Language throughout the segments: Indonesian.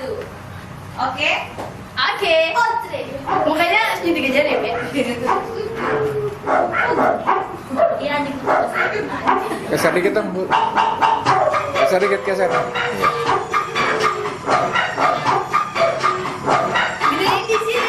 satu. Oke? Oke. Otre. Mukanya segitiga jari ya, Be? Iya, nih. Geser dikit dong, Bu. Geser dikit, geser. Iya. Gedein di sini.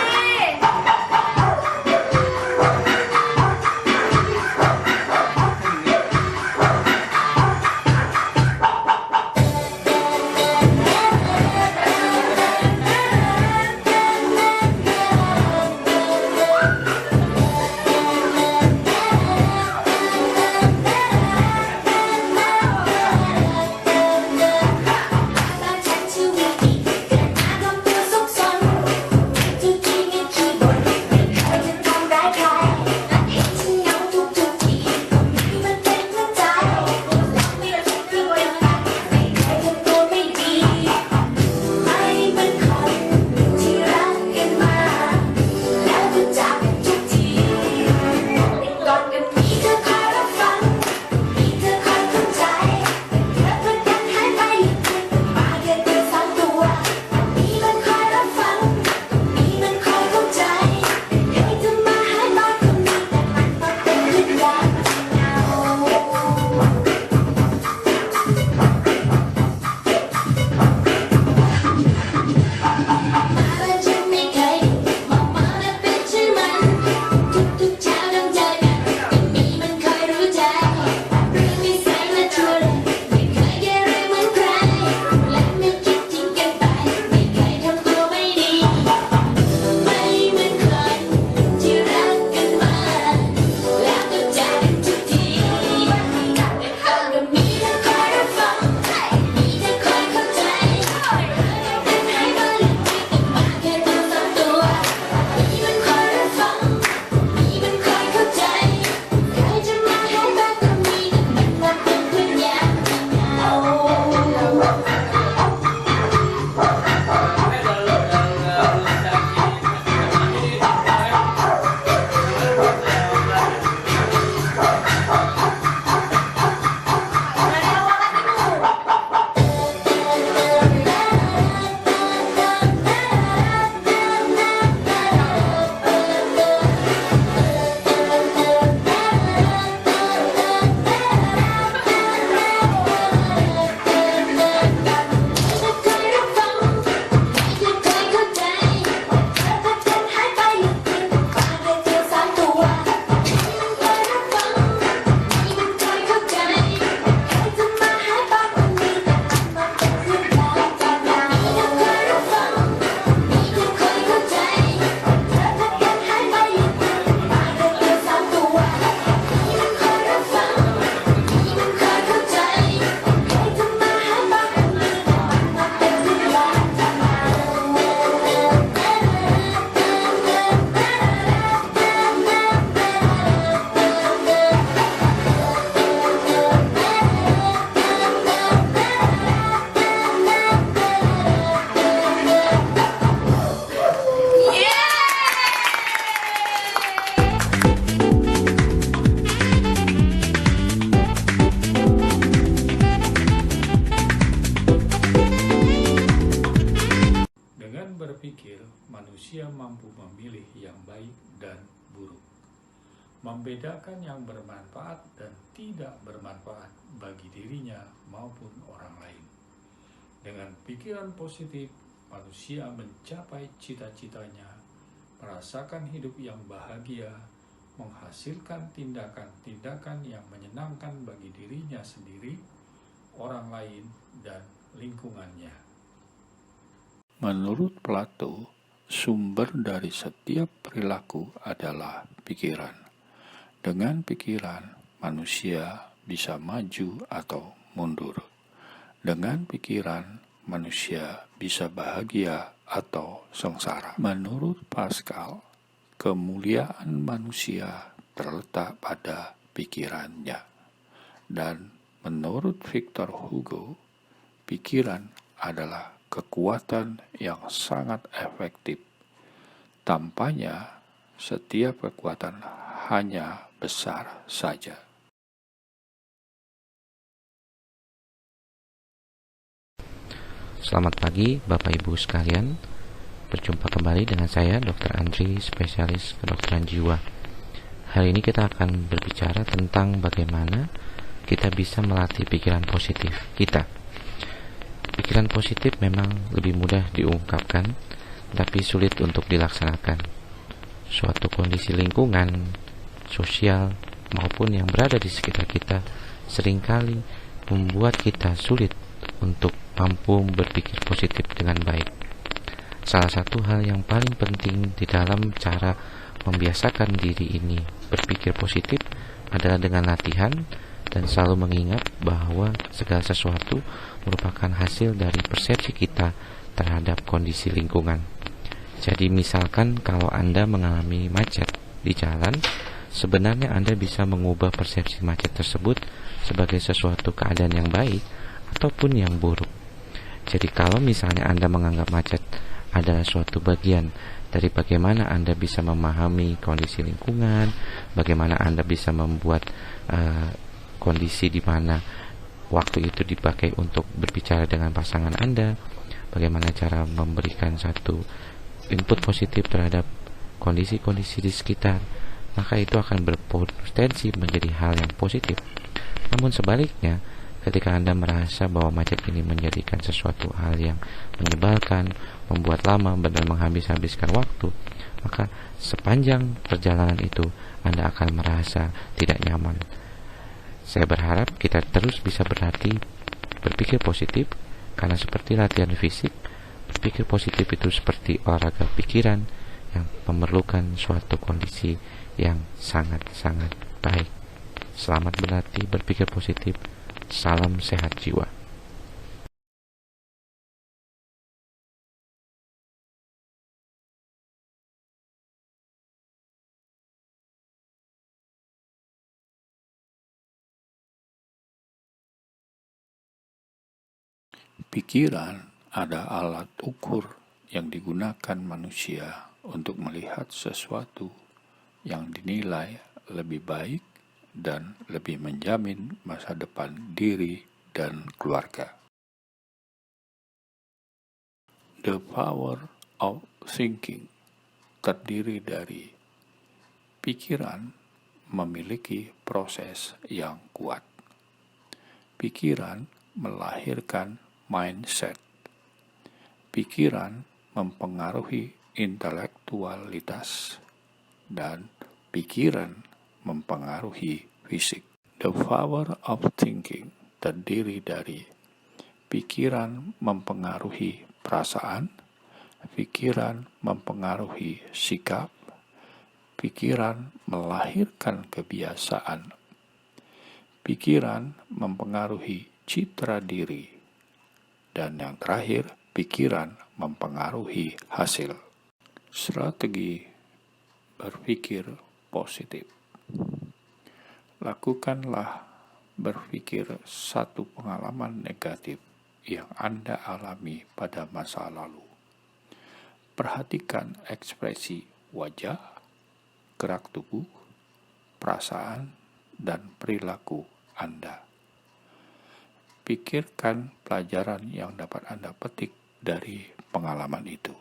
Berpikir, manusia mampu memilih yang baik dan buruk, membedakan yang bermanfaat dan tidak bermanfaat bagi dirinya maupun orang lain. Dengan pikiran positif, manusia mencapai cita-citanya, merasakan hidup yang bahagia, menghasilkan tindakan-tindakan yang menyenangkan bagi dirinya sendiri, orang lain, dan lingkungannya. Menurut Plato, sumber dari setiap perilaku adalah pikiran. Dengan pikiran, manusia bisa maju atau mundur. Dengan pikiran, manusia bisa bahagia atau sengsara. Menurut Pascal, kemuliaan manusia terletak pada pikirannya. Dan menurut Victor Hugo, pikiran adalah kekuatan yang sangat efektif. Tampaknya setiap kekuatan hanya besar saja. Selamat pagi Bapak Ibu sekalian. Berjumpa kembali dengan saya Dr. Andri, spesialis kedokteran jiwa. Hari ini kita akan berbicara tentang bagaimana kita bisa melatih pikiran positif kita. Pikiran positif memang lebih mudah diungkapkan, tapi sulit untuk dilaksanakan. Suatu kondisi lingkungan, sosial, maupun yang berada di sekitar kita seringkali membuat kita sulit untuk mampu berpikir positif dengan baik. Salah satu hal yang paling penting di dalam cara membiasakan diri ini berpikir positif adalah dengan latihan dan selalu mengingat bahwa segala sesuatu merupakan hasil dari persepsi kita terhadap kondisi lingkungan. Jadi misalkan kalau Anda mengalami macet di jalan, sebenarnya Anda bisa mengubah persepsi macet tersebut sebagai sesuatu keadaan yang baik ataupun yang buruk. Jadi kalau misalnya Anda menganggap macet adalah suatu bagian dari bagaimana Anda bisa memahami kondisi lingkungan, bagaimana Anda bisa membuat kondisi di mana waktu itu dipakai untuk berbicara dengan pasangan Anda, bagaimana cara memberikan satu input positif terhadap kondisi-kondisi di sekitar, maka itu akan berpotensi menjadi hal yang positif. Namun sebaliknya, ketika Anda merasa bahwa macet ini menjadikan sesuatu hal yang menyebalkan, membuat lama dan menghabiskan waktu, maka sepanjang perjalanan itu Anda akan merasa tidak nyaman. Saya berharap kita terus bisa berlatih berpikir positif, karena seperti latihan fisik, berpikir positif itu seperti olahraga pikiran yang memerlukan suatu kondisi yang sangat-sangat baik. Selamat berlatih berpikir positif. Salam sehat jiwa. Pikiran ada alat ukur yang digunakan manusia untuk melihat sesuatu yang dinilai lebih baik dan lebih menjamin masa depan diri dan keluarga. The power of thinking terdiri dari pikiran memiliki proses yang kuat. Pikiran melahirkan mindset. Pikiran mempengaruhi intelektualitas dan pikiran mempengaruhi fisik. The power of thinking terdiri dari pikiran mempengaruhi perasaan, pikiran mempengaruhi sikap, pikiran melahirkan kebiasaan, pikiran mempengaruhi citra diri, dan yang terakhir, pikiran mempengaruhi hasil. Strategi berpikir positif. Lakukanlah berpikir satu pengalaman negatif yang Anda alami pada masa lalu. Perhatikan ekspresi wajah, gerak tubuh, perasaan, dan perilaku Anda. Pikirkan pelajaran yang dapat Anda petik dari pengalaman itu.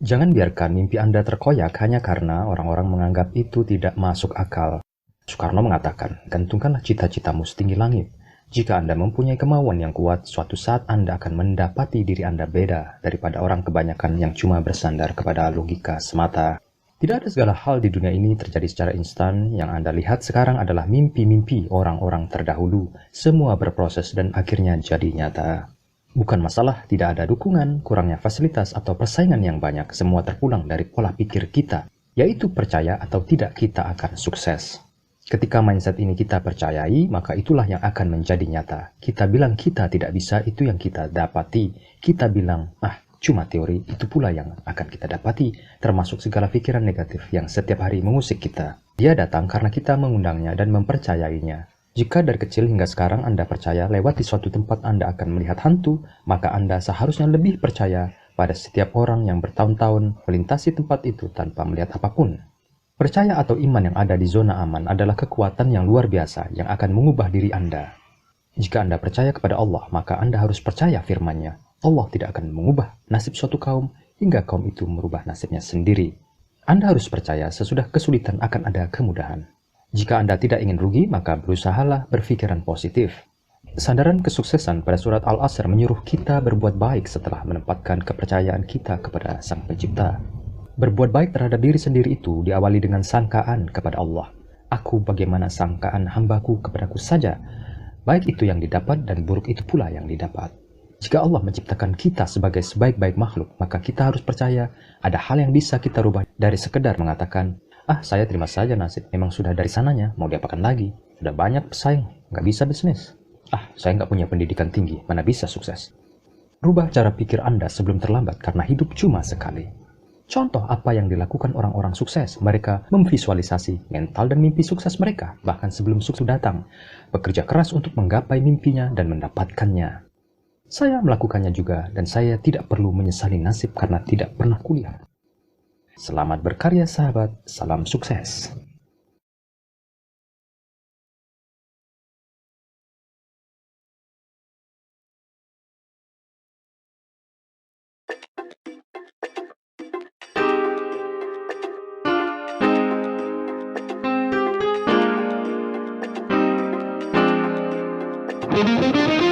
Jangan biarkan mimpi Anda terkoyak hanya karena orang-orang menganggap itu tidak masuk akal. Soekarno mengatakan, gantungkanlah cita-citamu setinggi langit. Jika Anda mempunyai kemauan yang kuat, suatu saat Anda akan mendapati diri Anda beda daripada orang kebanyakan yang cuma bersandar kepada logika semata. Tidak ada segala hal di dunia ini terjadi secara instan. Yang Anda lihat sekarang adalah mimpi-mimpi orang-orang terdahulu. Semua berproses dan akhirnya jadi nyata. Bukan masalah tidak ada dukungan, kurangnya fasilitas, atau persaingan yang banyak. Semua terpulang dari pola pikir kita, yaitu percaya atau tidak kita akan sukses. Ketika mindset ini kita percayai, maka itulah yang akan menjadi nyata. Kita bilang kita tidak bisa, itu yang kita dapati. Kita bilang, cuma teori, itu pula yang akan kita dapati. Termasuk segala pikiran negatif yang setiap hari mengusik kita. Dia datang karena kita mengundangnya dan mempercayainya. Jika dari kecil hingga sekarang Anda percaya lewat di suatu tempat Anda akan melihat hantu, maka Anda seharusnya lebih percaya pada setiap orang yang bertahun-tahun melintasi tempat itu tanpa melihat apapun. Percaya atau iman yang ada di zona aman adalah kekuatan yang luar biasa yang akan mengubah diri Anda. Jika Anda percaya kepada Allah, maka Anda harus percaya firman-Nya. Allah tidak akan mengubah nasib suatu kaum hingga kaum itu merubah nasibnya sendiri. Anda harus percaya sesudah kesulitan akan ada kemudahan. Jika Anda tidak ingin rugi, maka berusahalah berpikiran positif. Sandaran kesuksesan pada surat Al-Asr menyuruh kita berbuat baik setelah menempatkan kepercayaan kita kepada Sang Pencipta. Berbuat baik terhadap diri sendiri itu diawali dengan sangkaan kepada Allah. Aku bagaimana sangkaan hambaku kepadaku saja. Baik itu yang didapat dan buruk itu pula yang didapat. Jika Allah menciptakan kita sebagai sebaik-baik makhluk, maka kita harus percaya ada hal yang bisa kita rubah dari sekedar mengatakan, saya terima saja nasib, memang sudah dari sananya, mau diapakan lagi? Sudah banyak pesaing, nggak bisa bisnis. Saya nggak punya pendidikan tinggi, mana bisa sukses? Rubah cara pikir Anda sebelum terlambat karena hidup cuma sekali. Contoh apa yang dilakukan orang-orang sukses, mereka memvisualisasi mental dan mimpi sukses mereka, bahkan sebelum sukses datang, bekerja keras untuk menggapai mimpinya dan mendapatkannya. Saya melakukannya juga, dan saya tidak perlu menyesali nasib karena tidak pernah kuliah. Selamat berkarya sahabat, salam sukses. Thank you.